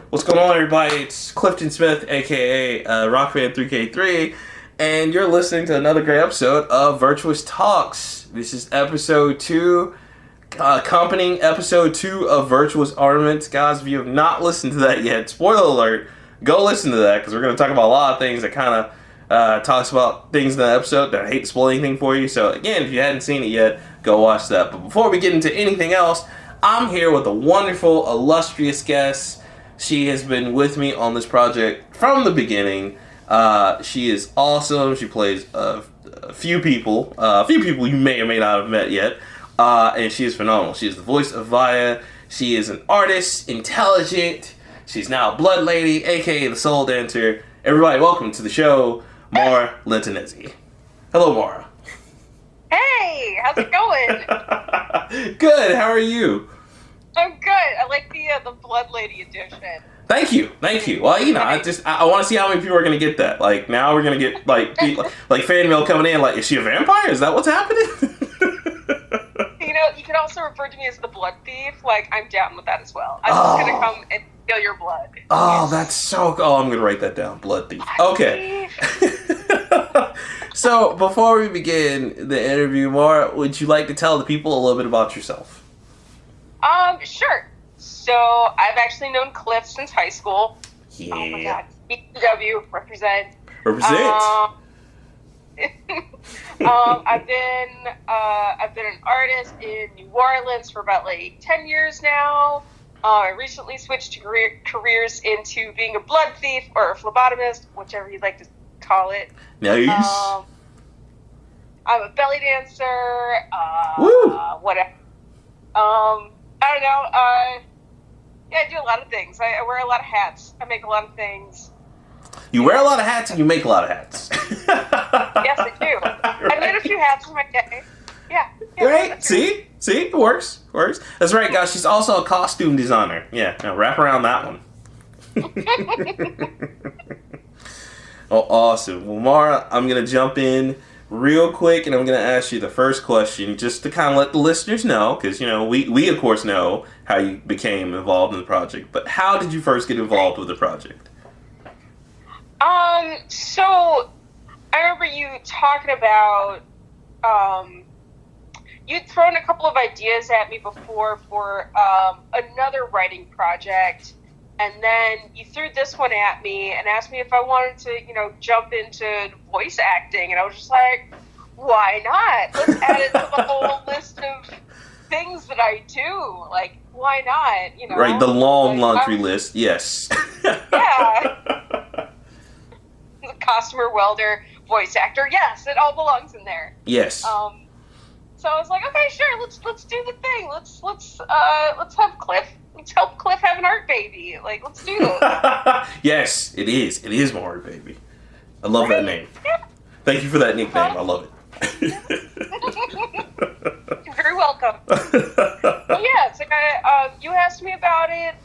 What's going on, everybody? It's Clifton Smith, aka Rockman3K3, and you're listening to another great episode of Virtuous Talks. This is episode 2, accompanying episode 2 of Virtuous Armaments. Guys, if you have not listened to that yet, spoiler alert, go listen to that, because we're going to talk about a lot of things that kind of talks about things in the episode that I hate to spoil anything for you. So again, if you hadn't seen it yet, go watch that. But before we get into anything else, I'm here with a wonderful, illustrious guest. She has been with me on this project from the beginning. She is awesome. She plays a few people you may or may not have met yet. And she is phenomenal. She is the voice of Via. She is an artist, intelligent. She's now a blood lady, aka the soul dancer. Everybody, welcome to the show, Mara Lattanzi. Hello, Mara. Hey, how's it going? Good. How are you? I'm good. I like the Blood Lady edition. Thank you. Well, you know, I want to see how many people are gonna get that. Like, now we're gonna get like fan mail coming in. Like, is she a vampire? Is that what's happening? You know, you can also refer to me as the Blood Thief. Like, I'm down with that as well. I'm just gonna come and steal your blood. Oh, that's so. Oh, I'm gonna write that down. Blood Thief. Okay. So, before we begin the interview, Mara, would you like to tell the people a little bit about yourself? Sure. So, I've actually known Cliff since high school. Yeah. Oh my god. EW, represent. I've been an artist in New Orleans for about like 10 years now. I recently switched careers into being a blood thief or a phlebotomist, whichever you'd like to call it. Nice. I'm a belly dancer. Woo! Whatever. I don't know. Yeah, I do a lot of things. I wear a lot of hats. I make a lot of things. You wear a lot of hats and you make a lot of hats. Yes, I do. Right. I made a few hats in my day. Yeah. Right? See? It works. That's right, guys. She's also a costume designer. Yeah, now wrap around that one. Oh, awesome. Well, Mara, I'm going to jump in real quick, and I'm going to ask you the first question just to kind of let the listeners know, because, you know, we of course know how you became involved in the project, but how did you first get involved with the project? So I remember you talking about, you'd thrown a couple of ideas at me before for another writing project, and then you threw this one at me and asked me if I wanted to, you know, jump into voice acting, and I was just like, why not? Let's add it to the whole list of things that I do. Like, why not? You know, right, the long laundry list. Yes. Yeah. The costumer, welder, voice actor. Yes, it all belongs in there. Yes. So I was like, okay, sure, let's do the thing. Let's have Cliff. Let's help Cliff have an art baby. Like, let's do this. Yes, it is. It is my art baby. I love that name. Yeah. Thank you for that nickname. I love it. You're very welcome. Well, yeah, it's like you asked me about it,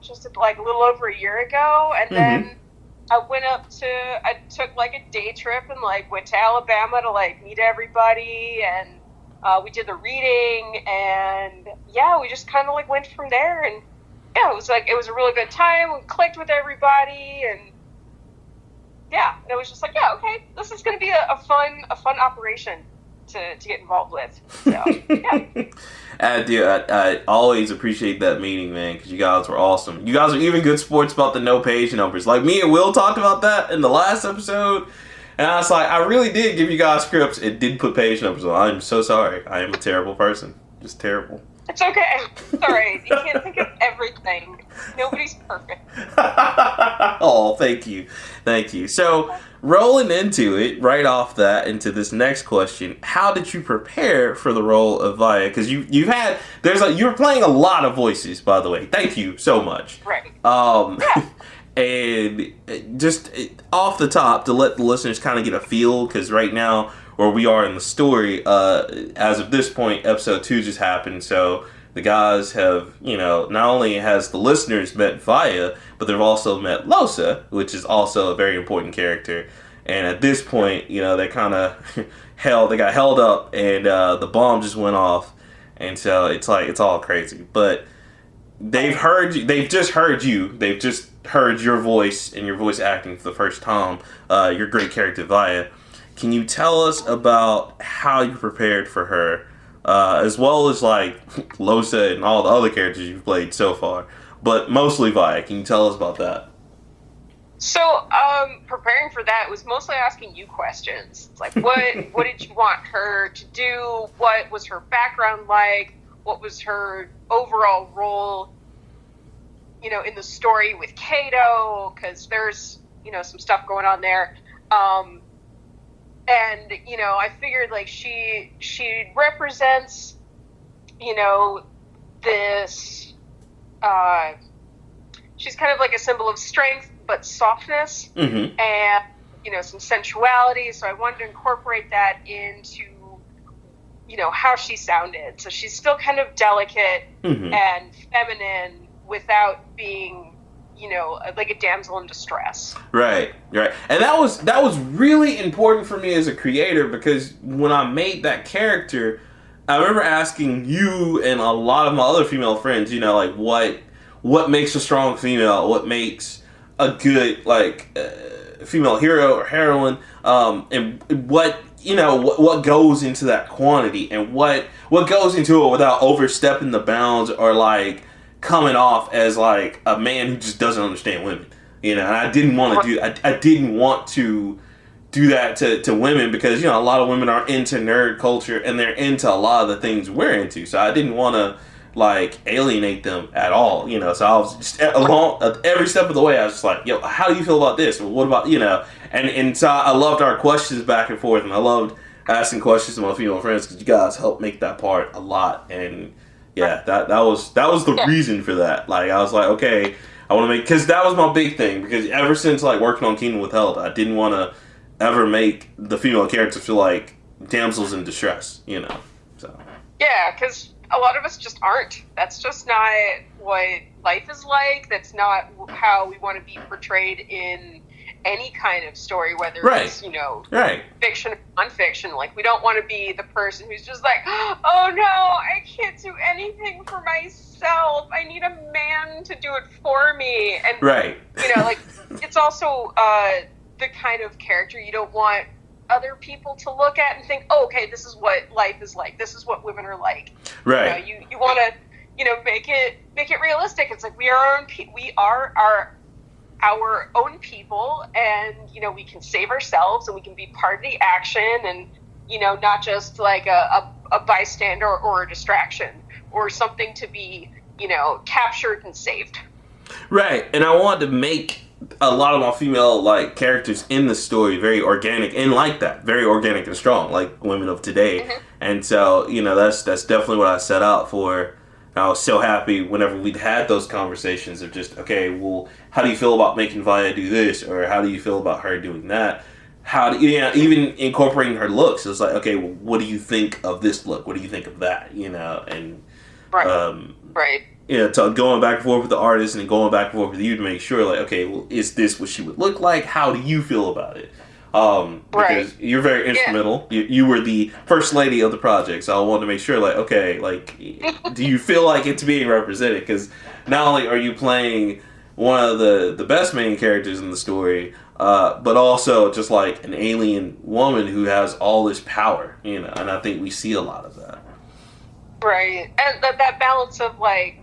just like a little over a year ago, and then I took like a day trip and like went to Alabama to like meet everybody, and we did the reading, and yeah, we just kind of like went from there, and yeah, it was a really good time. We clicked with everybody, and yeah, and it was just like, yeah, okay, this is going to be a fun operation to get involved with. So yeah. I always appreciate that meeting, man, because you guys were awesome. You guys are even good sports about the no page numbers. Like, me and Will talked about that in the last episode, and I was like, I really did give you guys scripts. It did put page numbers on. I'm so sorry. I am a terrible person. Just terrible. It's okay. It's alright. You can't think of everything. Nobody's perfect. Oh, thank you. So, rolling into it, right off that, into this next question, how did you prepare for the role of Via? Because you were playing a lot of voices, by the way. Thank you so much. Right. Yeah. And just off the top, to let the listeners kind of get a feel, because right now, where we are in the story, as of this point, episode 2 just happened, so the guys have, you know, not only has the listeners met Via, but they've also met Losa, which is also a very important character. And at this point, you know, they kind of they got held up, and the bomb just went off, and so it's like, it's all crazy. But they've heard you. They've just heard you. They've just heard your voice and your voice acting for the first time. Your great character, Via. Can you tell us about how you prepared for her, as well as like Losa and all the other characters you've played so far, but mostly Via? Can you tell us about that? So, preparing for that was mostly asking you questions. It's like, what did you want her to do? What was her background like? What was her overall role, in the story with Kato? Because there's, some stuff going on there. And, I figured, like, she represents, this, she's kind of like a symbol of strength, but softness, Mm-hmm. and, some sensuality. So I wanted to incorporate that into, how she sounded. So she's still kind of delicate Mm-hmm. and feminine without being, like a damsel in distress. Right. And that was really important for me as a creator, because when I made that character, I remember asking you and a lot of my other female friends, like what makes a strong female, what makes a good female hero or heroine, and what goes into that quantity, and what goes into it without overstepping the bounds or like coming off as like a man who just doesn't understand women, and I didn't want to do. I didn't want to do that to women, because a lot of women are into nerd culture and they're into a lot of the things we're into. So I didn't want to like alienate them at all, So I was just along every step of the way. I was just like, yo, how do you feel about this? What about And so I loved our questions back and forth, and I loved asking questions to my female friends, because you guys helped make that part a lot. And yeah, that was the reason for that. Like, I was like, okay, I want to make, because that was my big thing, because ever since like working on Kingdom Withheld, I didn't want to ever make the female characters feel like damsels in distress, So Yeah, because a lot of us just aren't. That's just not what life is like. That's not how we want to be portrayed in any kind of story, whether it's, fiction or nonfiction. Like, we don't want to be the person who's just like, oh no, I can't do anything for myself. I need a man to do it for me. And, it's also the kind of character you don't want other people to look at and think, oh, okay, this is what life is like. This is what women are like. Right. You want to, make it realistic. It's like we are our own people, and we can save ourselves, and we can be part of the action, and not just like a bystander or a distraction or something to be captured and saved. Right. And I wanted to make a lot of my female like characters in the story very organic, and like that, very organic and strong, like women of today. Mm-hmm. And so that's definitely what I set out for. I was so happy whenever we'd had those conversations of just, okay, well, how do you feel about making Via do this? Or how do you feel about her doing that? How do even incorporating her looks? It's like, okay, well, what do you think of this look? What do you think of that? And right. So going back and forth with the artist and going back and forth with you to make sure, like, okay, well, is this what she would look like? How do you feel about it? Because you're very instrumental. Yeah. You were the first lady of the project, so I wanted to make sure, like, okay, like, do you feel like it's being represented? Because not only are you playing one of the best main characters in the story, but also just like an alien woman who has all this power, and I think we see a lot of that. Right, and that balance of like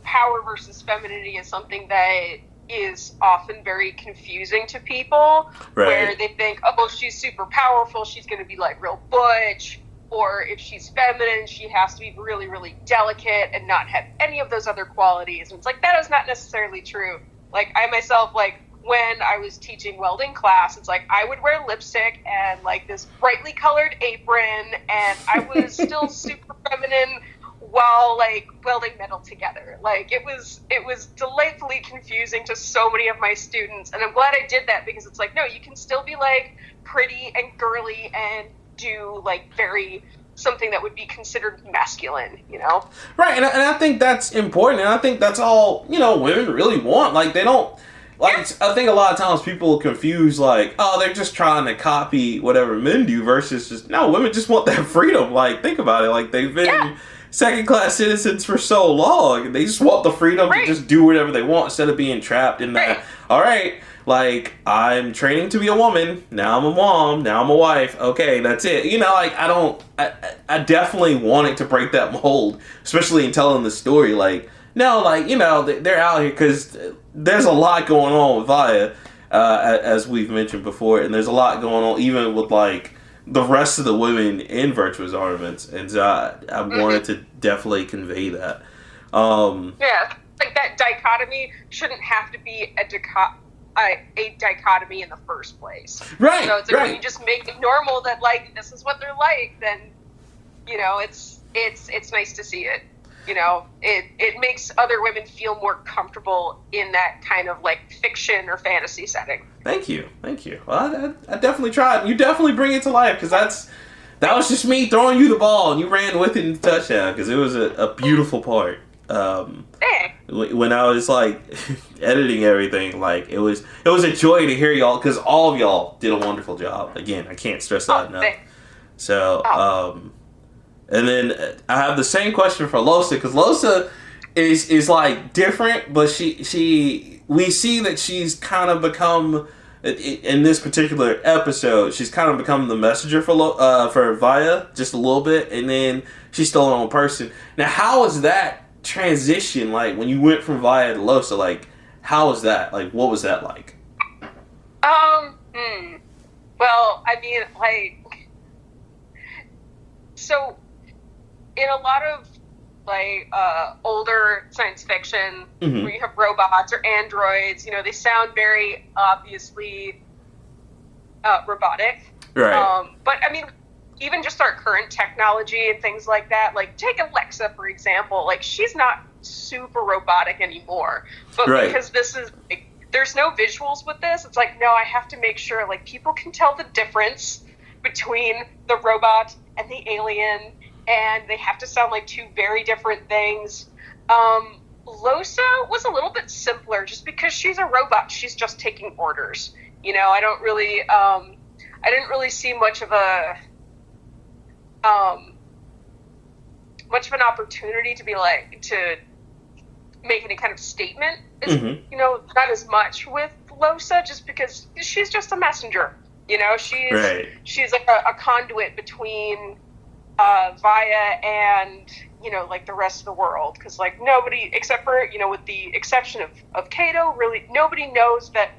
power versus femininity is something that is often very confusing to people, where they think, oh, she's super powerful, she's going to be like real butch, or if she's feminine, she has to be really, really delicate and not have any of those other qualities. And it's like, that is not necessarily true. Like, I myself, like, when I was teaching welding class, it's like I would wear lipstick and like this brightly colored apron, and I was still super feminine while like welding metal together. Like, it was delightfully confusing to so many of my students, and I'm glad I did that, because it's like, no, you can still be like pretty and girly and do like very something that would be considered masculine, Right, and I think that's important, and I think that's all women really want. Like, they don't. Like, I think a lot of times people confuse, like, oh, they're just trying to copy whatever men do, versus just, no, women just want that freedom. Like, think about it. Like, they've been second-class citizens for so long. They just want the freedom to just do whatever they want instead of being trapped in that. All right, like, I'm training to be a woman. Now I'm a mom. Now I'm a wife. Okay, that's it. You know, like, I definitely wanted to break that mold, especially in telling the story. Like, no, like, you know, they're out here because there's a lot going on with Via, as we've mentioned before, and there's a lot going on even with, like, the rest of the women in Virtuous Armaments, and so I wanted to definitely convey that. Yeah, like that dichotomy shouldn't have to be a dichotomy in the first place. Right. So it's like when you just make it normal that like this is what they're like, then you know it's nice to see it. You know, it makes other women feel more comfortable in that kind of like fiction or fantasy setting. Thank you. Well, I definitely tried. You definitely bring it to life because that was just me throwing you the ball and you ran with it in the touchdown because it was a beautiful part. When I was like editing everything, like it was a joy to hear y'all because all of y'all did a wonderful job. Again, I can't stress that enough. So, and then I have the same question for Losa because Losa is like different, but we see that she's kind of become in this particular episode. She's kind of become the messenger for Via just a little bit, and then she's still her own person. Now, how is that transition like when you went from Via to Losa? Like, how was that? Like, what was that like? Well, I mean, like, so in a lot of like older science fiction where you have robots or androids, you know, they sound very obviously robotic. Right. But I mean, even just our current technology and things like that, like take Alexa, for example, like she's not super robotic anymore. But because this is, like, there's no visuals with this, it's like, no, I have to make sure like people can tell the difference between the robot and the alien, and they have to sound like two very different things. Losa was a little bit simpler just because she's a robot. She's just taking orders. You know, I didn't really see much of an opportunity to be like, to make any kind of statement. You know, not as much with Losa just because she's just a messenger. You know, she's like a conduit between Via and, you know, like the rest of the world, because like nobody except for, you know, with the exception of Kato, really nobody knows that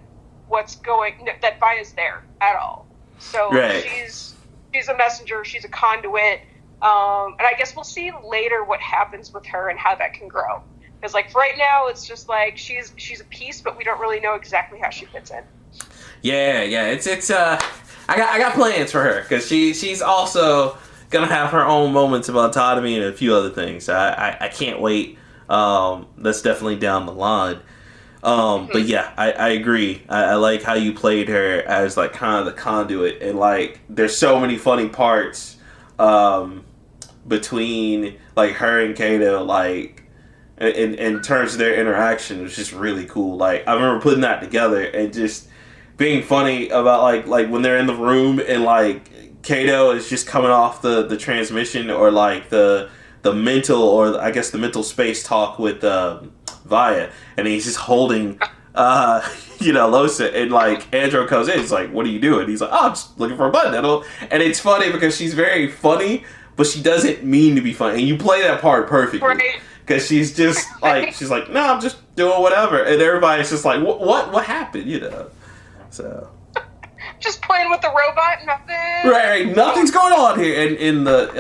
that Via's there at all. So she's a messenger, she's a conduit, and I guess we'll see later what happens with her and how that can grow, because like for right now it's just like she's a piece, but we don't really know exactly how she fits in. Yeah, it's I got plans for her because she's also gonna have her own moments of autonomy and a few other things. I can't wait. That's definitely down the line. But yeah, I agree. I like how you played her as like kind of the conduit, and like there's so many funny parts between like her and Kato, like in terms of their interaction. It was just really cool. Like I remember putting that together and just being funny about like when they're in the room and like Kato is just coming off the transmission or like the mental, or I guess the mental space talk with Via, and he's just holding Losa, and like Andrew comes in, he's like, what are you doing? He's like, oh, I'm just looking for a button. And it's funny because she's very funny, but she doesn't mean to be funny, and you play that part perfectly. Because she's just like, she's like, no, I'm just doing whatever, and everybody's just like, what happened, you know? So just playing with the robot, nothing. Right, nothing's going on here. And in the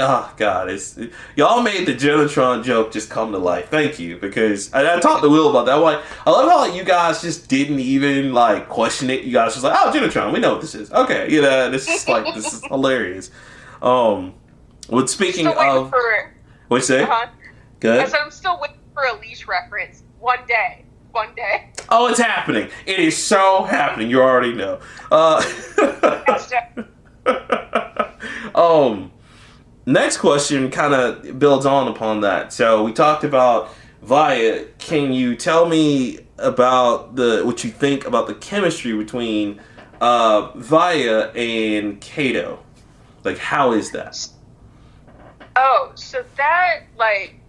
y'all made the Genotron joke just come to life. Thank you, because I talked to Will about that. I'm like, I love how like you guys just didn't even like question it. You guys just like, oh, Genotron, we know what this is. Okay, you know, this is hilarious. With speaking of, what you say? Good. So I'm still waiting for a leash reference. One day. Oh, it's happening. It is so happening. You already know. Next question kind of builds on upon that. So we talked about Via. Can you tell me about what you think about the chemistry between Via and Kato? Like, how is that? Oh, so that like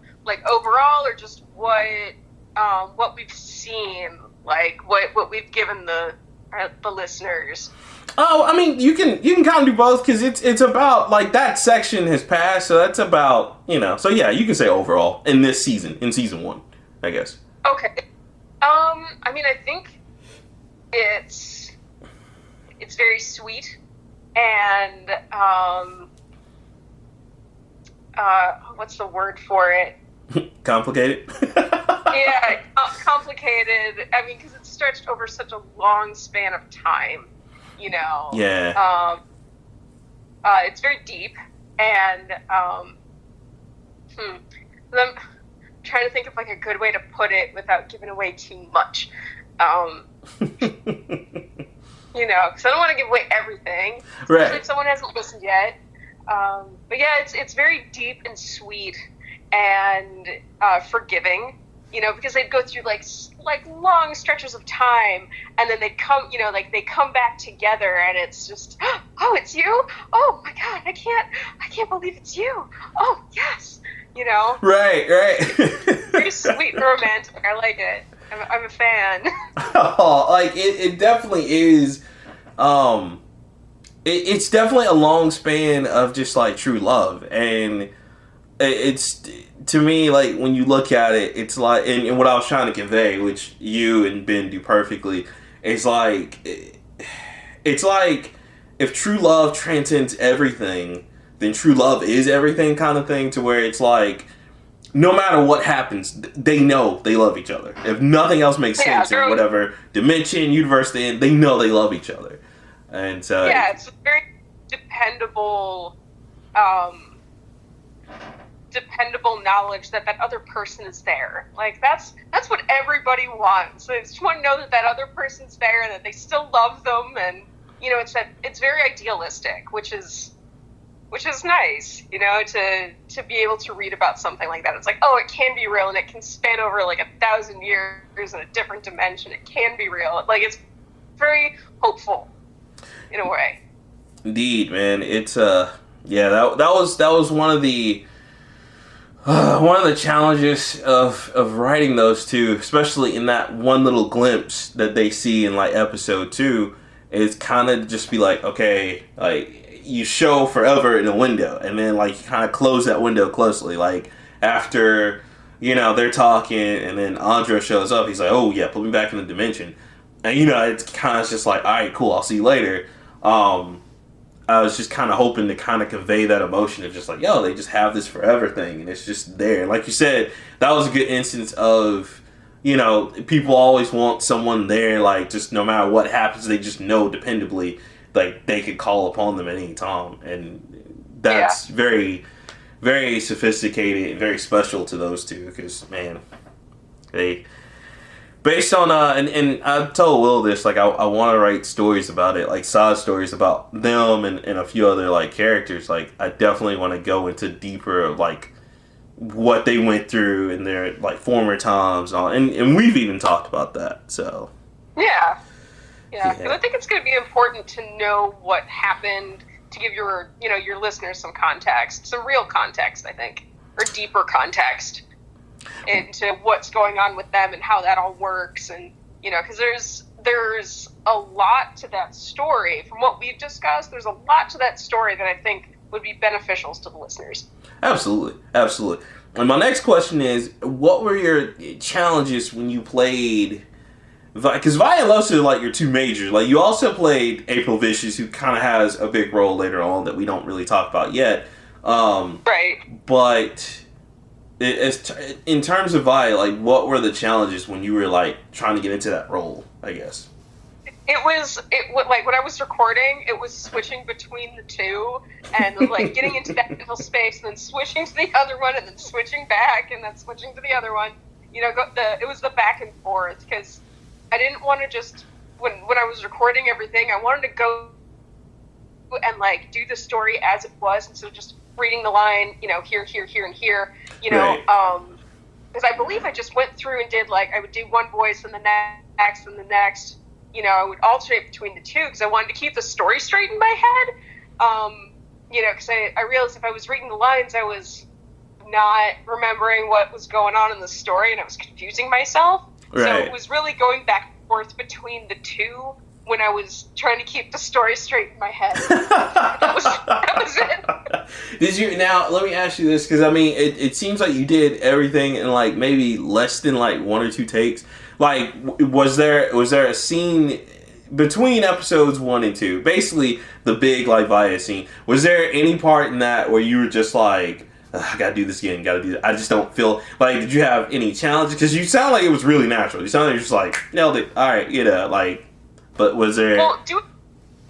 overall, or just what we've seen, like what we've given the listeners. Oh, I mean, you can kind of do both, because it's about, like, that section has passed, so that's about, so yeah, you can say overall in this season, in season 1, I guess. Okay. I mean, I think it's very sweet, and what's the word for it? Complicated? Yeah, complicated. I mean, because it's stretched over such a long span of time, Yeah. It's very deep, and I'm trying to think of, like, a good way to put it without giving away too much. Because I don't want to give away everything, especially right. if someone hasn't listened yet. But yeah, it's very deep and sweet and forgiving, because they'd go through like long stretches of time, and then they'd come, they come back together, and it's just, oh, it's you? Oh my God, I can't believe it's you. Oh yes, Right. Very sweet and romantic. I like it. I'm a fan. Oh, like it definitely is. It's definitely a long span of just like true love, and it's, to me, like, when you look at it, it's like, and what I was trying to convey, which you and Ben do perfectly, it's like if true love transcends everything, then true love is everything, kind of thing, to where it's like, no matter what happens, they know they love each other. If nothing else makes sense in whatever dimension, universe they're in, they know they love each other. And so yeah, it's a very dependable knowledge that other person is there. Like, that's what everybody wants. They just want to know that other person's there and that they still love them, and it's very idealistic, which is nice, to be able to read about something like that. It's like, oh, it can be real, and it can span over like 1,000 years in a different dimension. It can be real. Like, it's very hopeful in a way. Indeed, man. It's yeah, that was one of the challenges of writing those two, especially in that one little glimpse that they see in like episode 2, is kind of just be like, okay, like, you show forever in a window, and then like you kind of close that window closely, like after they're talking, and then Andra shows up, he's like, oh yeah, put me back in the dimension, and it's kind of just like, all right, cool, I'll see you later. I was just kind of hoping to kind of convey that emotion of just like, yo, they just have this forever thing, and it's just there. Like you said, that was a good instance of, people always want someone there, like, just no matter what happens, they just know dependably, like, they could call upon them at any time. And that's very, very sophisticated and very special to those two, because, man, they... Based on, and I've told Will this, like, I want to write stories about it, like, side stories about them and a few other, like, characters. Like, I definitely want to go into deeper, like, what they went through in their, like, former times. And we've even talked about that, so. Yeah. And I think it's going to be important to know what happened, to give your listeners some context, some real context, I think, or deeper context into what's going on with them and how that all works, and because there's a lot to that story. From what we've discussed, there's a lot to that story that I think would be beneficial to the listeners. Absolutely. And my next question is, what were your challenges when you played? Because Via and Losa are like your two majors. Like, you also played April Vicious, who kind of has a big role later on that we don't really talk about yet. Right. But in terms of Via, like, what were the challenges when you were like trying to get into that role, I guess? It was like when I was recording, it was switching between the two, and like getting into that mental space, and then switching to the other one, and then switching back, and then switching to the other one. It was the back and forth, because I didn't want to just when I was recording everything, I wanted to go and like do the story as it was, instead of just reading the line, here, and here, Right. Because I believe I just went through and did, like, I would do one voice and the next and the next, I would alternate between the two, because I wanted to keep the story straight in my head, because I realized if I was reading the lines, I was not remembering what was going on in the story, and I was confusing myself. Right. So it was really going back and forth between the two when I was trying to keep the story straight in my head. that was it. Did you, now, let me ask you this, because, I mean, it seems like you did everything in, like, maybe less than, like, 1 or 2 takes. Like, was there a scene between episodes 1 and 2, basically the big, like, Via scene, was there any part in that where you were just like, I gotta do this again, gotta do that? I just don't feel, like, did you have any challenges? Because you sound like it was really natural. You sound like you're just like, nailed it, alright, like, but was there... Well,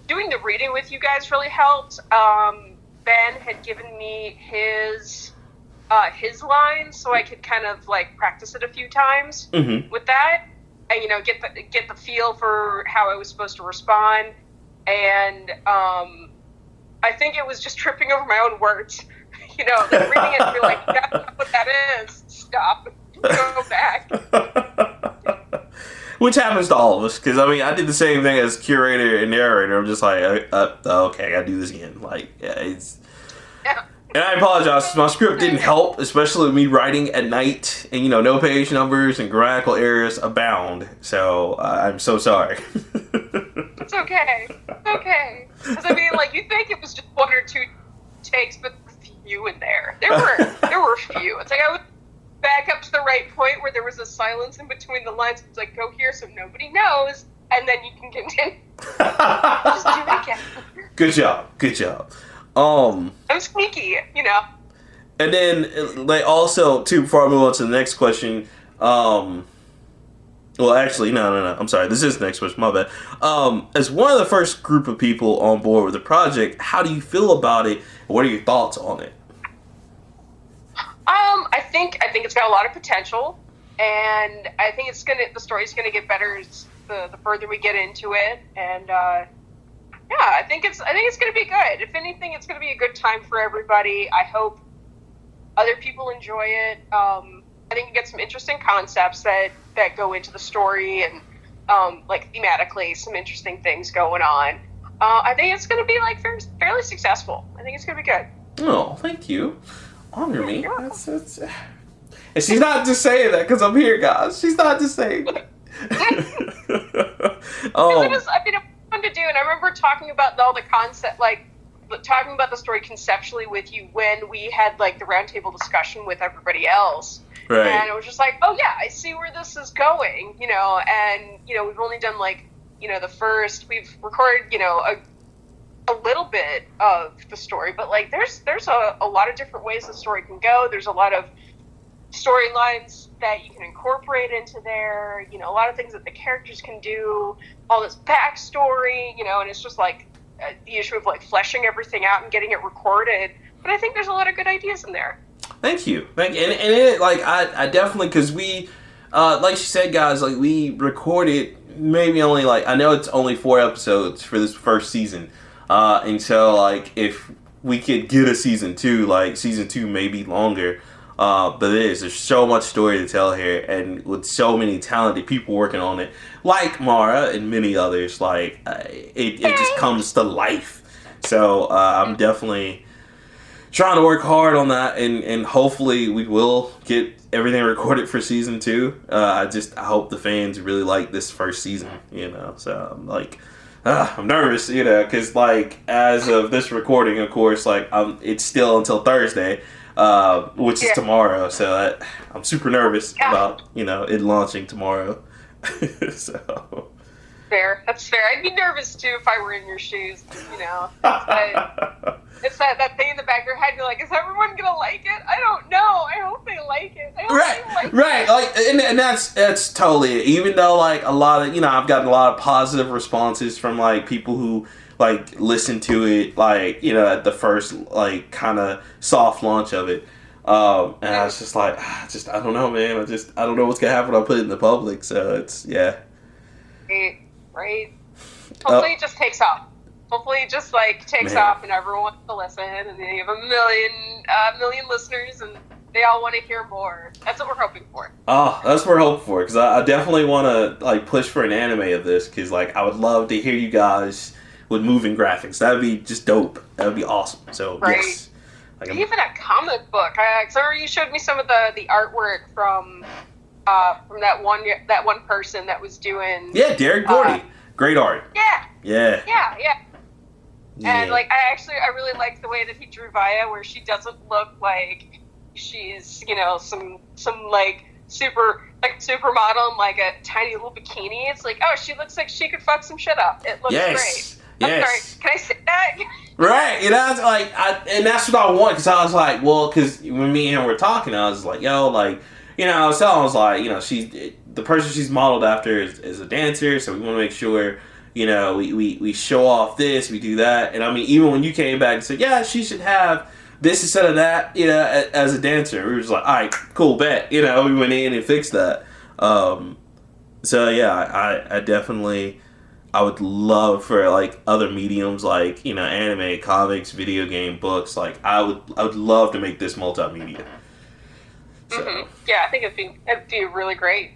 doing the reading with you guys really helped. Ben had given me his lines, so I could kind of, like, practice it a few times with that, and, get the feel for how I was supposed to respond, and, I think it was just tripping over my own words. Like reading it and be like, that's not what that is. Stop. Go back. Which happens to all of us, because, I mean, I did the same thing as curator and narrator. I'm just like, okay, I gotta do this again. Like, yeah, it's... Yeah. And I apologize, my script didn't help, especially with me writing at night, and, no page numbers and grammatical errors abound. So, I'm so sorry. It's okay. It's okay. Because, I mean, like, you think it was just 1 or 2 takes, but few in there. There were a few. It's like I would back up to the right point where there was a silence in between the lines. It's like, go here so nobody knows, and then you can continue. Just do it again. Good job. I'm sneaky, And then, like, also, too, before I move on to the next question, well, actually, no. I'm sorry. This is the next question. My bad. As one of the first group of people on board with the project, how do you feel about it? What are your thoughts on it? I think it's got a lot of potential, and I think the story's gonna get better the further we get into it, and I think it's gonna be good. If anything, it's gonna be a good time for everybody. I hope other people enjoy it. I think you get some interesting concepts that go into the story, and like thematically, some interesting things going on. I think it's going to be like fairly successful. I think it's going to be good. Oh, thank you. Honor me. That's... And she's not just saying that because I'm here, guys. She's not just saying that. It was fun to do, and I remember talking about all the concept, like talking about the story conceptually with you when we had like the roundtable discussion with everybody else. Right. And it was just like, oh yeah, I see where this is going, and we've only done like, we've recorded, a little bit of the story, but like there's a lot of different ways the story can go. There's a lot of storylines that you can incorporate into there, a lot of things that the characters can do, all this backstory, and it's just like the issue of like fleshing everything out and getting it recorded. But I think there's a lot of good ideas in there. Thank you. And it, like, I definitely, because we, like she said, guys, like, we recorded maybe only, like, I know it's only 4 episodes for this first season, and so, like, if we could get a season 2, like, season 2 may be longer, but there's so much story to tell here, and with so many talented people working on it, like Mara and many others, like, it just comes to life. So, I'm definitely trying to work hard on that, and hopefully we will get everything recorded for season 2. I hope the fans really like this first season, so I'm like, I'm nervous, because like as of this recording, of course, like it's still until Thursday, which is tomorrow, so I'm super nervous about it launching tomorrow. So that's fair. I'd be nervous too if I were in your shoes, But it's that thing in the back of your head. You're like, is everyone gonna like it? I don't know. I hope they like it. Right. Like, and that's totally it. Even though like a lot of I've gotten a lot of positive responses from like people who like listen to it like at the first like kind of soft launch of it. And I was just like, I don't know, man. I don't know what's gonna happen when I put it in the public. So it's Right. Hopefully it just takes off. Hopefully it just like takes off and everyone wants to listen, and then you have a million listeners and they all want to hear more. That's what we're hoping for. Oh, that's what we're hoping for, because I definitely want to like push for an anime of this, because like I would love to hear you guys with moving graphics. That would be just dope. That would be awesome. So, right. yes. Like, even a comic book. I remember you showed me some of the artwork from that one person that was doing. Yeah, Derek Gordy. Great art. Yeah. Yeah. And like I really liked the way that he drew Via, where she doesn't look like she's some like supermodel in like a tiny little bikini. It's like, oh, she looks like she could fuck some shit up. It looks great. Yes. Sorry, can I say that? Right, it's like, and that's what I want, because I was like, well, because when me and him were talking, I was like, yo, like, I was telling him, I was like, she's, the person she's modeled after is a dancer, so we want to make sure, we show off this, we do that, and I mean, even when you came back and said, yeah, she should have this instead of that, as a dancer, we were just like, all right, cool, bet, we went in and fixed that. So yeah, I definitely, I would love for like other mediums like anime, comics, video game, books. Like I would love to make this multimedia. So. Mm-hmm. Yeah, I think it'd be really great.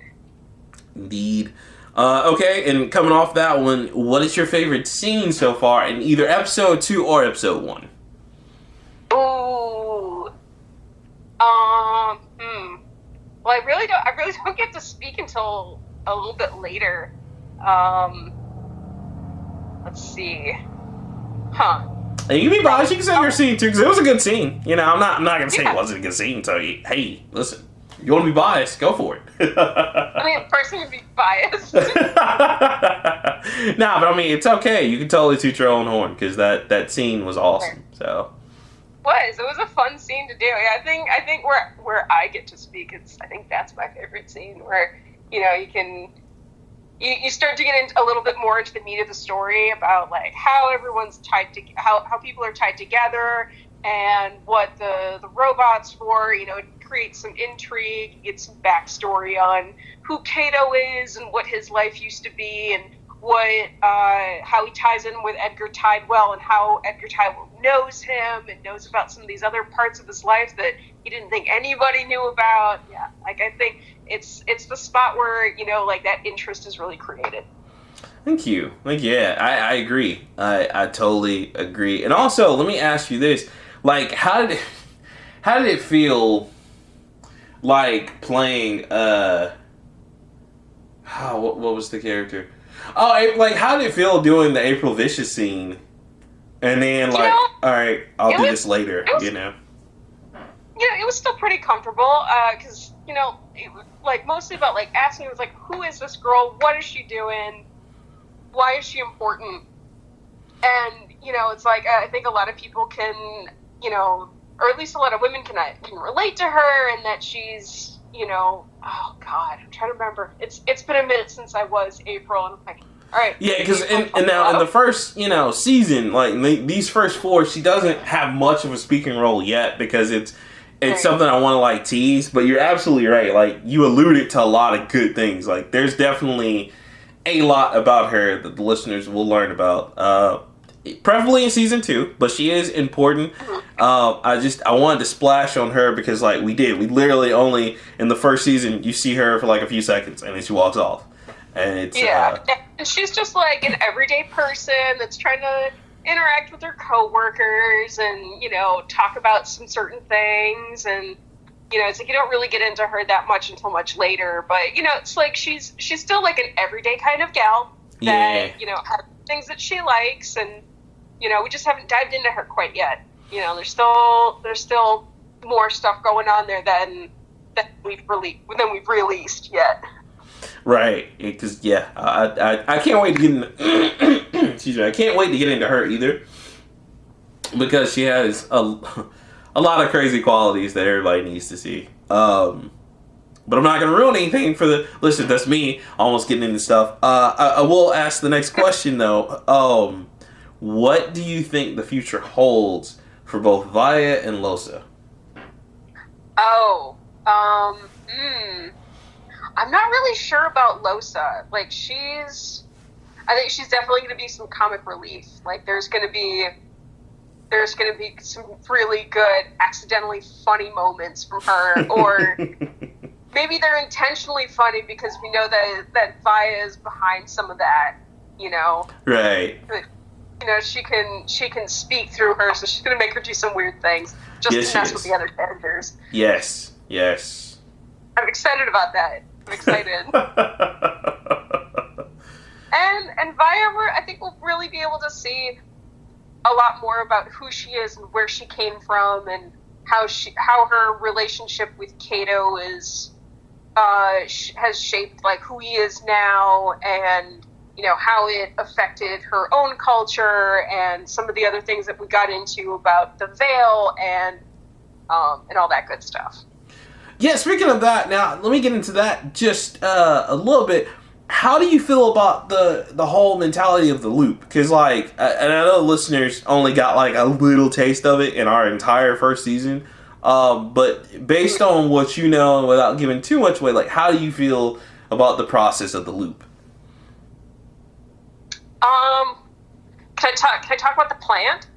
Indeed. Okay, and coming off that one, what is your favorite scene so far in either episode 2 or episode 1? Ooh. Well, I really don't get to speak until a little bit later. Let's see. Huh. And you can be biased. You can say your scene too, because it was a good scene. I'm not gonna say it wasn't a good scene. So hey, listen, you want to be biased? Go for it. I mean, of course, I'm gonna be biased. Nah, but I mean, it's okay. You can totally toot your own horn, because that scene was awesome. So. It was a fun scene to do. I think where I get to speak, I think that's my favorite scene, where you start to get into a little bit more into the meat of the story about like how everyone's tied to how people are tied together, and what the robot's for. It creates some intrigue, you get some backstory on who Kato is and what his life used to be, and how he ties in with Edgar Tidewell, and how Edgar Tidewell knows him and knows about some of these other parts of his life that he didn't think anybody knew about. Yeah, like I think it's the spot where like that interest is really created. Thank you. Yeah, I agree. I totally agree. And also, let me ask you this: like, how did it feel like playing? What was the character? Oh, like, how did it feel doing the April Vicious scene? And then, like, all right, I'll do this later, Yeah, it was still pretty comfortable, because, it was, like, mostly about, like, asking, it was like, who is this girl? What is she doing? Why is she important? And, it's like, I think a lot of people can, or at least a lot of women can relate to her, and that she's, oh God, I'm trying to remember. It's been a minute since I was April, and I'm like, all right. Yeah, because and now in the first season, like these first 4, she doesn't have much of a speaking role yet, because it's right. Something I want to like tease. But you're absolutely right. Like, you alluded to a lot of good things. Like, there's definitely a lot about her that the listeners will learn about. Preferably in season 2, but she is important. I wanted to splash on her because, like, we literally only in the first season you see her for like a few seconds and then she walks off, and it's and she's just like an everyday person that's trying to interact with her coworkers and talk about some certain things, and it's like you don't really get into her that much until much later, but it's like she's still like an everyday kind of gal that has things that she likes, and we just haven't dived into her quite yet. There's still more stuff going on there than we've released yet. Right, because I can't wait to get into. Excuse me, I can't wait to get into her either, because she has a lot of crazy qualities that everybody needs to see. But I'm not going to ruin anything for the listeners. That's me almost getting into stuff. I will ask the next question though. What do you think the future holds for both Via and Losa? I'm not really sure about Losa. Like, I think she's definitely going to be some comic relief. Like, there's going to be some really good, accidentally funny moments from her, or maybe they're intentionally funny because we know that Via is behind some of that, Right. she can speak through her, so she's gonna make her do some weird things just to mess with the other characters. Yes. I'm excited about that. I'm excited. and Via, I think we'll really be able to see a lot more about who she is and where she came from, and how her relationship with Kato is has shaped like who he is now, and how it affected her own culture, and some of the other things that we got into about the veil and all that good stuff. Yeah, speaking of that, now let me get into that just a little bit. How do you feel about the whole mentality of the loop? Because, like, and I know listeners only got, like, a little taste of it in our entire first season, but based on what you know, and without giving too much away, like, how do you feel about the process of the loop? Can I talk about the plant?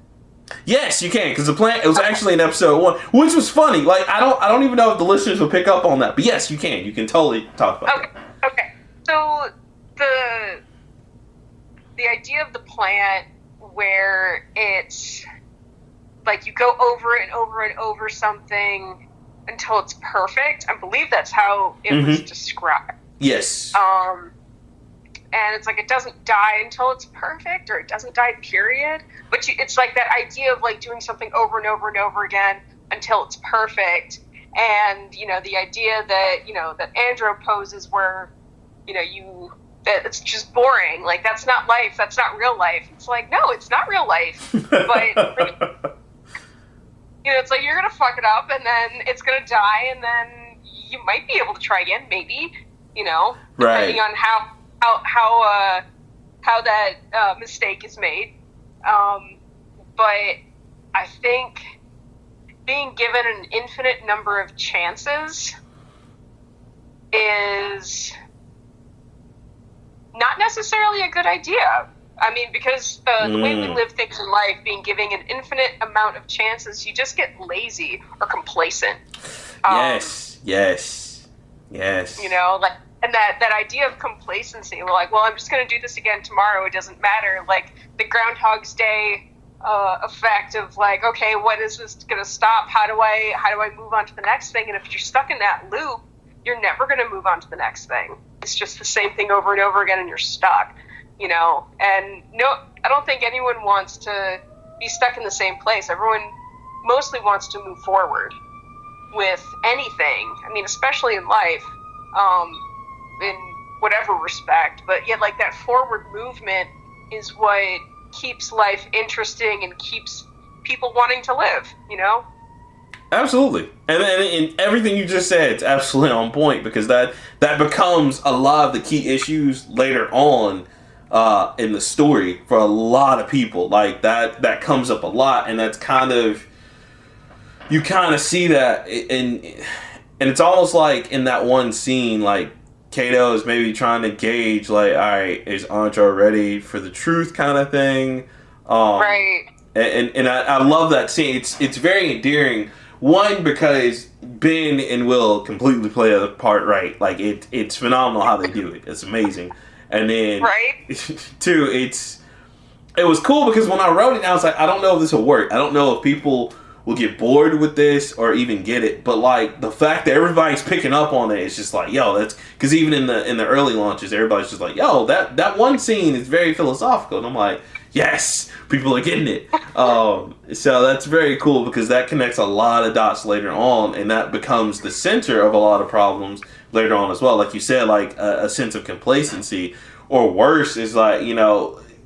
Yes, you can, because the plant, it was actually in episode 1, which was funny. Like, I don't even know if the listeners will pick up on that, but yes, you can. You can totally talk about that. Okay. So the idea of the plant, where it's like you go over and over and over something until it's perfect. I believe that's how it was described. Yes. And it's like it doesn't die until it's perfect, or it doesn't die, period. But it's like that idea of like doing something over and over and over again until it's perfect. And the idea that that Andro poses, where that it's just boring. Like, that's not life. That's not real life. It's like, no, it's not real life. But it's like you're gonna fuck it up, and then it's gonna die, and then you might be able to try again, maybe. Depending on how that mistake is made. But I think being given an infinite number of chances is not necessarily a good idea. I mean, because the way we live things in life, being given an infinite amount of chances, you just get lazy or complacent. Yes. And that idea of complacency, we're like, well, I'm just going to do this again tomorrow. It doesn't matter. Like the Groundhog's Day effect of like, okay, what is this going to stop? How do I move on to the next thing? And if you're stuck in that loop, you're never going to move on to the next thing. It's just the same thing over and over again, and you're stuck. And no, I don't think anyone wants to be stuck in the same place. Everyone mostly wants to move forward with anything. I mean, especially in life. In whatever respect, but yet like that forward movement is what keeps life interesting and keeps people wanting to live, Absolutely. And everything you just said, it's absolutely on point, because that becomes a lot of the key issues later on in the story for a lot of people. Like that comes up a lot, and that's you kind of see that and it's almost like in that one scene, like Kato is maybe trying to gauge, like, all right, is Andro ready for the truth, kind of thing. Right. And I love that scene. It's very endearing. One, because Ben and Will completely play the part right. Like it's phenomenal how they do it. It's amazing. And then two, it was cool because when I wrote it, I was like, I don't know if this will work. I don't know if people will get bored with this or even get it, but like the fact that everybody's picking up on it, it's just like, yo, that's because even in the early launches, everybody's just like, yo, that one scene is very philosophical, and I'm like, yes, people are getting it. So that's very cool because that connects a lot of dots later on, and that becomes the center of a lot of problems later on as well. Like you said, like a sense of complacency, or worse is like,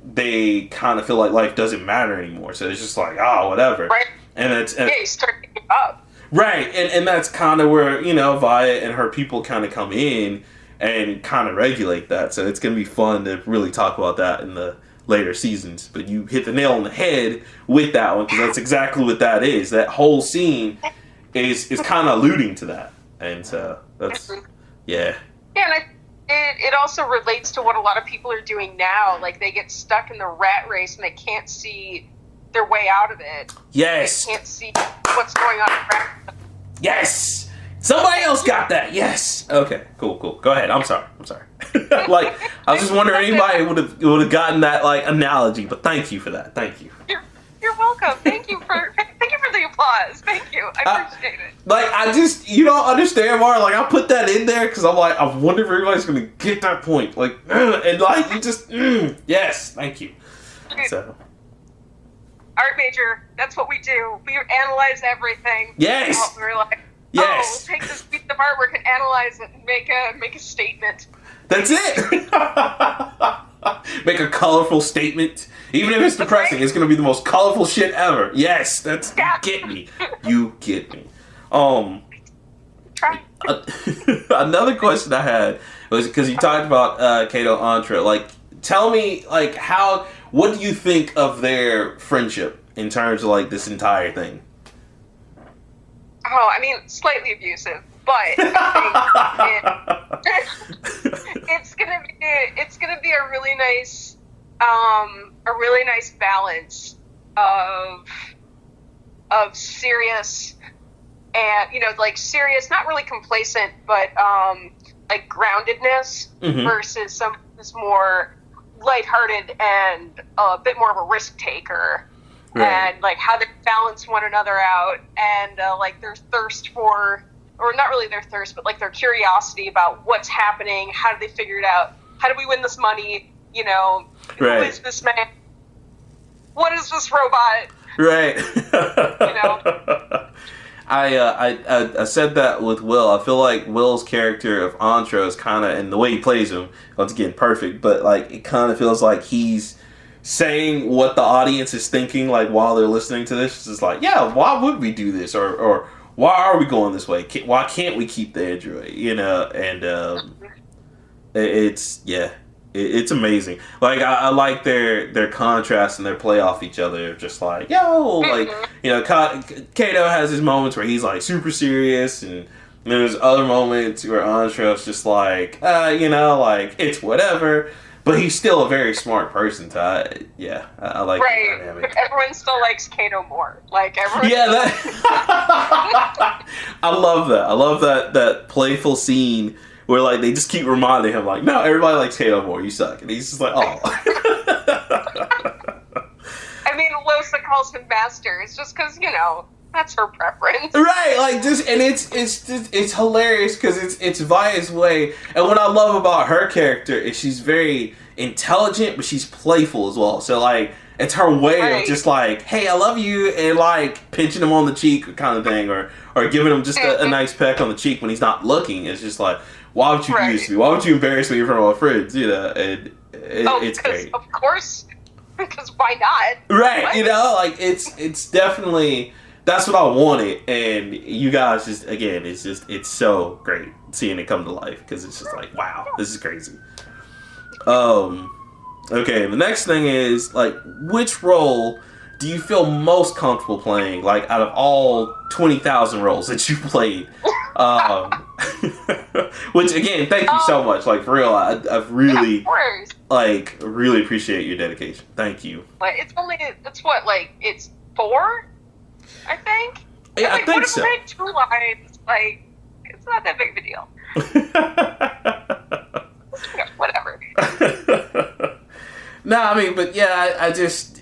they kind of feel like life doesn't matter anymore, so it's just like, whatever. Right. And you start to give up. Right, and that's kind of where, Via and her people kind of come in and kind of regulate that. So it's going to be fun to really talk about that in the later seasons. But you hit the nail on the head with that one, because that's exactly what that is. That whole scene is kind of alluding to that. And so that's, yeah. Yeah, and it also relates to what a lot of people are doing now. Like, they get stuck in the rat race and they can't see their way out of it. Yes. They can't see what's going on around them. Yes. Somebody else got that. Yes. Okay. Cool. Go ahead. I'm sorry. Like, I was just wondering if anybody would have gotten that like analogy, but thank you for that. Thank you. You're welcome. Thank you for the applause. Thank you. I appreciate it. Like, you don't understand, Mar. Like, I put that in there because I'm like, I wonder if everybody's gonna get that point. Like, and like you just, yes, thank you. So, art major, that's what we do. We analyze everything. Yes. We're like, yes. We'll take this piece of artwork and analyze it and make a statement. That's it. Make a colorful statement. Even if it's depressing, it's gonna be the most colorful shit ever. Yes, you get me. You get me. Try. Another question I had was because you talked about Kato Antra. Like, tell me, like, what do you think of their friendship in terms of like this entire thing? Oh, I mean, slightly abusive, but I think it's gonna be a really nice balance of serious and like serious, not really complacent, but like groundedness versus some that's more lighthearted and a bit more of a risk taker. Right. And like how they balance one another out, and like their thirst for, or not really their thirst, but like their curiosity about what's happening. How do they figure it out? How do we win this money? Right. Who is this man? What is this robot? Right. I said that with Will. I feel like Will's character of Antra is kind of, and the way he plays him, once again, perfect. But like it kind of feels like he's saying what the audience is thinking, like while they're listening to this. It's like, yeah, why would we do this, or why are we going this way? Why can't we keep the android? And it's amazing. Like I like their contrast and their play off each other. Just like, like Kato has his moments where he's like super serious, and there's other moments where Antra's just like, like it's whatever. But he's still a very smart person. I like the dynamic. But everyone still likes Kato more. Like everyone. Yeah, I love that. I love that playful scene where like they just keep reminding him like, no, everybody likes Kato more. You suck, and he's just like, oh. I mean, Losa calls him master. It's just because that's her preference. Right, like just, and it's hilarious because it's Via's way. And what I love about her character is she's very intelligent, but she's playful as well. So like it's her way of just like, hey, I love you, and like pinching him on the cheek kind of thing, or giving him just a nice peck on the cheek when he's not looking. It's just like, why would you do this to me? Why would you embarrass me in front of my friends? And it's great. Of course, because why not? Right, like it's definitely. That's what I wanted, and you guys just, again, it's so great seeing it come to life, because it's just like, wow, this is crazy. Okay, the next thing is, like, which role do you feel most comfortable playing, like, out of all 20,000 roles that you played? Which, again, thank you so much, like, for real, I've really, really appreciate your dedication. Thank you. But it's 4? I think. Yeah, I think so. What if I 2 lines? Like, it's not that big of a deal. Whatever. No, I mean, but yeah, I just...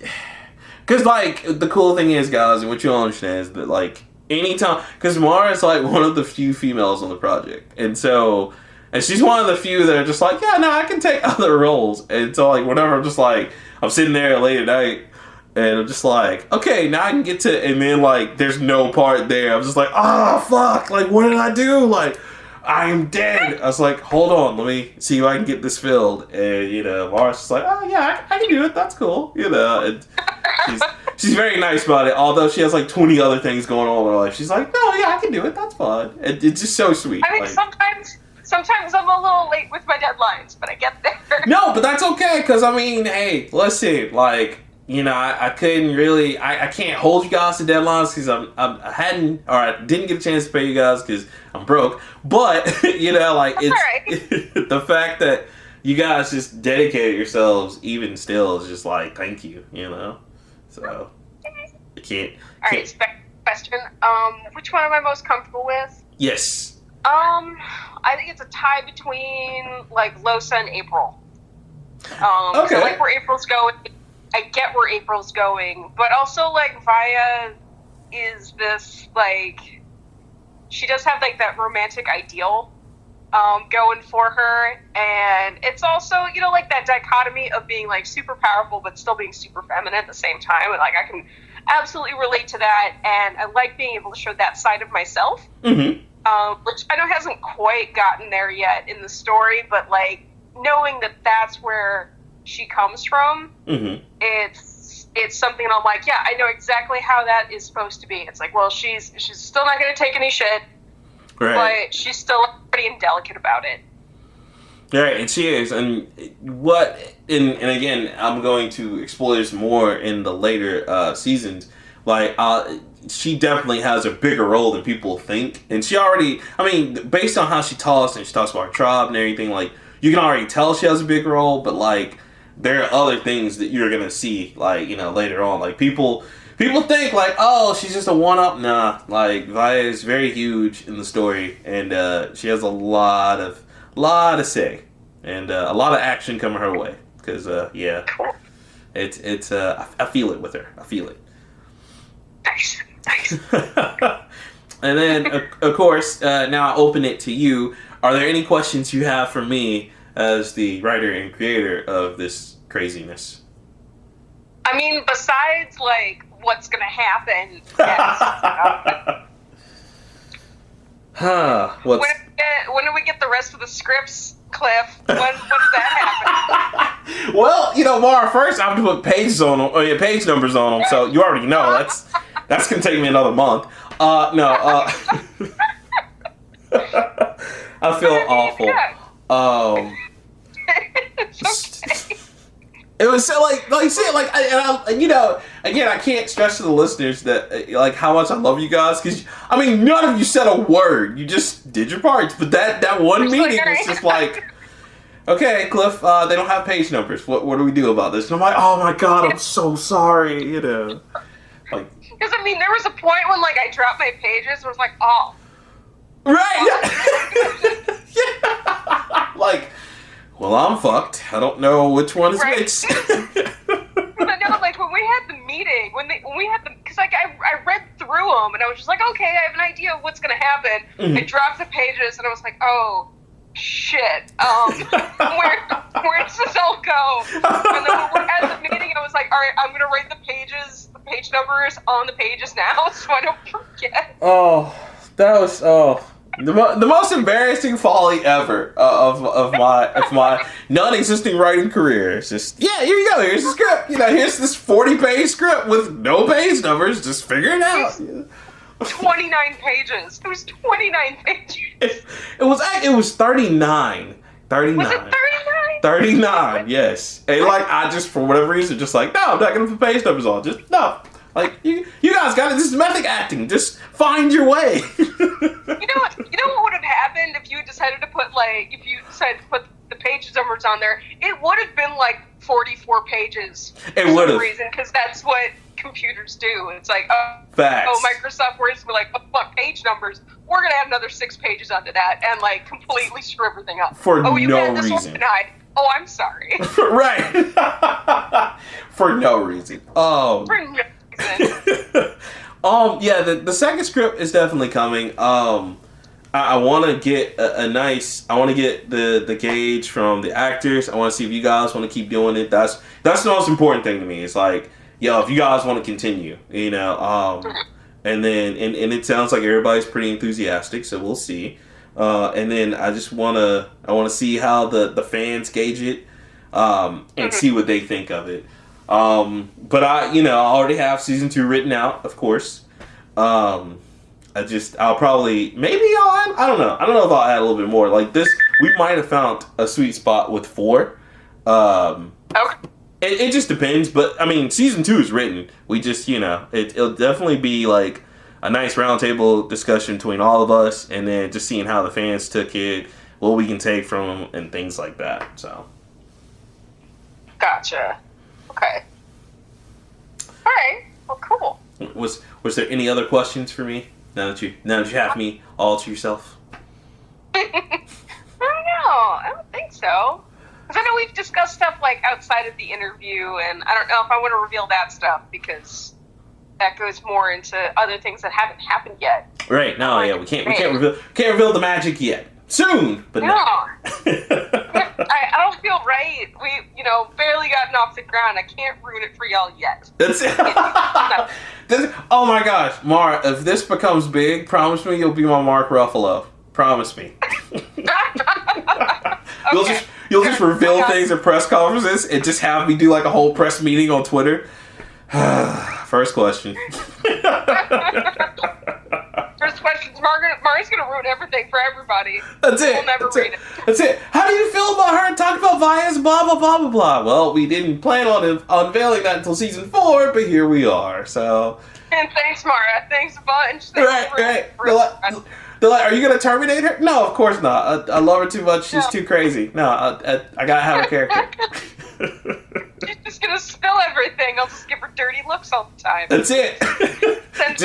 Because, like, the cool thing is, guys, and what you'll understand is that, like, anytime... Because Mara's, like, one of the few females on the project. And so... And she's one of the few that are just like, yeah, no, I can take other roles. And so, like, whenever I'm just like... I'm sitting there late at night... And I'm just like, okay, now I can get to, and then like, there's no part there. I'm just like, oh, fuck, like, what did I do? Like, I'm dead. I was like, hold on, let me see if I can get this filled. And, Mara's just like, oh, yeah, I can do it. That's cool. And she's very nice about it. Although she has like 20 other things going on in her life. She's like, no, yeah, I can do it. That's fine. And it's just so sweet. I mean, like, sometimes I'm a little late with my deadlines, but I get there. No, but that's okay. Because, I mean, hey, listen, like, I couldn't really, I can't hold you guys to deadlines because I didn't get a chance to pay you guys because I'm broke. But, like, it's right. The fact that you guys just dedicated yourselves even still is just like, thank you, So, I can't. All right, question. Which one am I most comfortable with? Yes. I think it's a tie between like Losa and April. Okay. So like where April's going, I get where April's going, but also like Via is this like she does have like that romantic ideal going for her, and it's also, you know, like that dichotomy of being like super powerful but still being super feminine at the same time, and like I can absolutely relate to that, and I like being able to show that side of myself, which I know hasn't quite gotten there yet in the story, but like knowing that that's where she comes from, it's something I'm like, yeah, I know exactly how that is supposed to be. It's like, well, she's still not going to take any shit, right, but she's still pretty indelicate about it. Right, and she is. And and again, I'm going to explore this more in the later seasons. Like, she definitely has a bigger role than people think. And she already, I mean, based on how she talks, and she talks about her tribe and everything, like, you can already tell she has a big role, but, like, there are other things that you're going to see, like, you know, later on. Like, people think, like, oh, she's just a one-up. Nah, like, Via is very huge in the story, and she has a lot to say, and a lot of action coming her way. Because, yeah, it's I feel it with her. I feel it. Nice. And then, of course, now I open it to you. Are there any questions you have for me as the writer and creator of this craziness? I mean, besides, like, what's going to happen next, when do we get the rest of the scripts, Cliff? When does that happen? Well, you know, Mara, first I have to put pages on them, page numbers on them, so you already know that's going to take me another month. I feel awful. Yeah. It's okay. It was so you know, again, I can't stress to the listeners that like how much I love you guys, because I mean, none of you said a word. You just did your parts, but that one meeting was just like, okay, Cliff, they don't have page numbers. What do we do about this? And I'm like, oh my god, I'm so sorry. You know, like, because I mean, there was a point when like I dropped my pages, and I was like, oh, right, yeah. Like, well, I'm fucked. I don't know which one is which. But no, like when we had the meeting, because like I read through them and I was just like, okay, I have an idea of what's gonna happen. I dropped the pages and I was like, oh shit, where does this all go? And then when we're at the meeting, I was like, all right, I'm gonna write the page numbers on the pages now, so I don't forget. Oh, that was the most embarrassing folly ever of my non-existing writing career. It's just, yeah, here you go. Here's the script. You know, here's this 40-page script with no page numbers. Just figure it out. 29 pages. It was 29 pages. It was 39. 39. Was it 39? 39. Yes. And like I just, for whatever reason, just like, no, I'm not gonna put page numbers on. Just no. Like, you guys got it. This is method acting. Just find your way. You know what would have happened if you decided to put the page numbers on there? It would have been like 44 pages. It would have. Reason, because that's what computers do. It's like, facts. Microsoft Word's like, what page numbers? We're gonna add another 6 pages onto that and like completely screw everything up. For you no had this reason. One denied. Oh, I'm sorry. Right. For no reason. Oh. For no reason. Yeah, the second script is definitely coming. I want to get I want to get the gauge from the actors. I want to see if you guys want to keep doing it. That's the most important thing to me. It's like, yo, if you guys want to continue, you know, and then and it sounds like everybody's pretty enthusiastic, so we'll see. And then I want to see how the fans gauge it, and see what they think of it. But I already have season 2 written out, of course. I'll probably, I don't know if I'll add a little bit more. Like this, we might have found a sweet spot with 4. Okay. It just depends, but I mean, season 2 is written. We just, it'll definitely be like a nice roundtable discussion between all of us, and then just seeing how the fans took it, what we can take from them, and things like that. So. Gotcha. Okay. All right. Well, cool. Was there any other questions for me now that you have me all to yourself? I don't know. I don't think so. Because I know we've discussed stuff like outside of the interview, and I don't know if I want to reveal that stuff because that goes more into other things that haven't happened yet. Right? No, yeah, we can't reveal the magic yet. Soon, but no. I don't feel right. We, barely gotten off the ground. I can't ruin it for y'all yet. That's it. Oh my gosh, Mara! If this becomes big, promise me you'll be my Mark Ruffalo. Promise me. Okay. You'll just reveal things at press conferences and just have me do like a whole press meeting on Twitter. First question. First question's Mari's gonna ruin everything for everybody. That's it. We'll never read it. That's it. How do you feel about her talking about Via's blah blah blah blah blah? Well, we didn't plan on unveiling that until season 4, but here we are. So. And thanks, Mara. Thanks a bunch. Right. They're like, are you gonna terminate her? No, of course not. I love her too much. She's too crazy. No, I gotta have a character. She's just gonna spill everything. I'll just give her dirty looks all the time. That's it. Send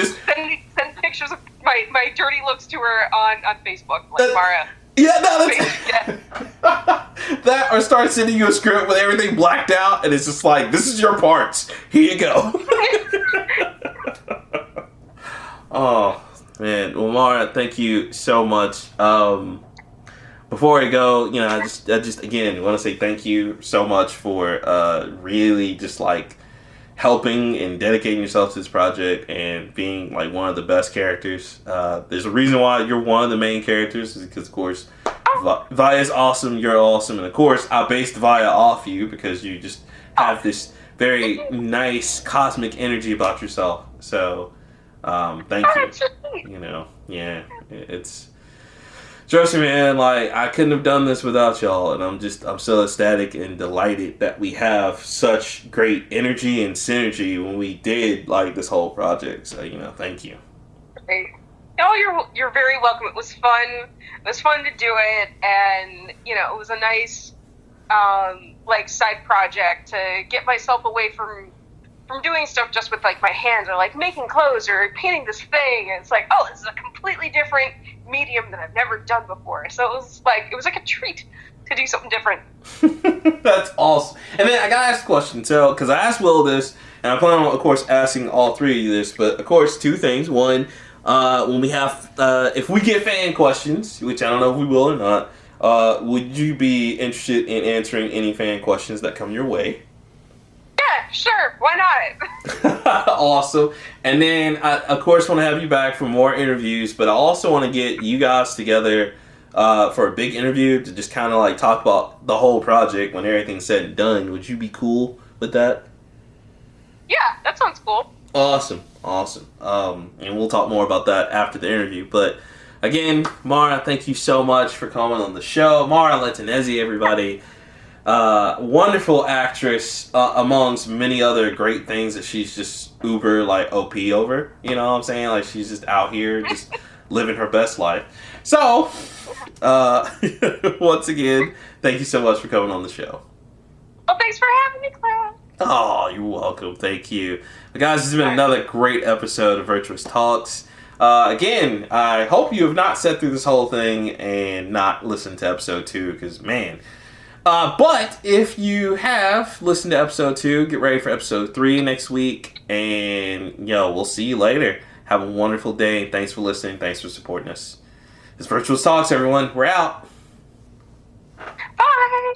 pictures of my dirty looks to her on Facebook, like Mara. Yeah, no, that's that, or start sending you a script with everything blacked out, and it's just like, this is your parts. Here you go. Oh man, well, Mara, thank you so much. Before I go, I just again want to say thank you so much for really just like helping and dedicating yourself to this project and being like one of the best characters. There's a reason why you're one of the main characters, because of course Via is awesome, you're awesome, and of course I based Via off you because you just have this very nice cosmic energy about yourself. So thank you. Yeah, it's. Trust me, man, like, I couldn't have done this without y'all, and I'm so ecstatic and delighted that we have such great energy and synergy when we did, like, this whole project. So, thank you. Great. No, you're very welcome. It was fun. It was fun to do it, and, it was a nice, side project to get myself away from doing stuff just with, like, my hands, or, like, making clothes or painting this thing, and it's like, oh, this is a completely different medium that I've never done before. So it was like a treat to do something different. That's awesome. And then I gotta ask a question. So, because I asked Will this, and I plan on, of course, asking all three of you this, but of course, two things. One, when we have, if we get fan questions, which I don't know if we will or not, would you be interested in answering any fan questions that come your way? Yeah, sure. Why not? Awesome. And then I, of course, want to have you back for more interviews, but I also want to get you guys together for a big interview to just kind of like talk about the whole project when everything's said and done. Would you be cool with that? Yeah, that sounds cool. Awesome. And we'll talk more about that after the interview. But again, Mara, thank you so much for coming on the show. Mara Lattanzi, everybody. Wonderful actress, amongst many other great things that she's just uber like OP over. You know what I'm saying? Like, she's just out here just living her best life. So, once again, thank you so much for coming on the show. Well, thanks for having me, Clara. Oh, you're welcome. Thank you. But guys, this has been another great episode of Virtuous Talks. Again, I hope you have not sat through this whole thing and not listened to episode 2, because, man. But if you have listened to episode 2, get ready for episode 3 next week. And, we'll see you later. Have a wonderful day. Thanks for listening. Thanks for supporting us. It's Virtuous Talks, everyone. We're out. Bye.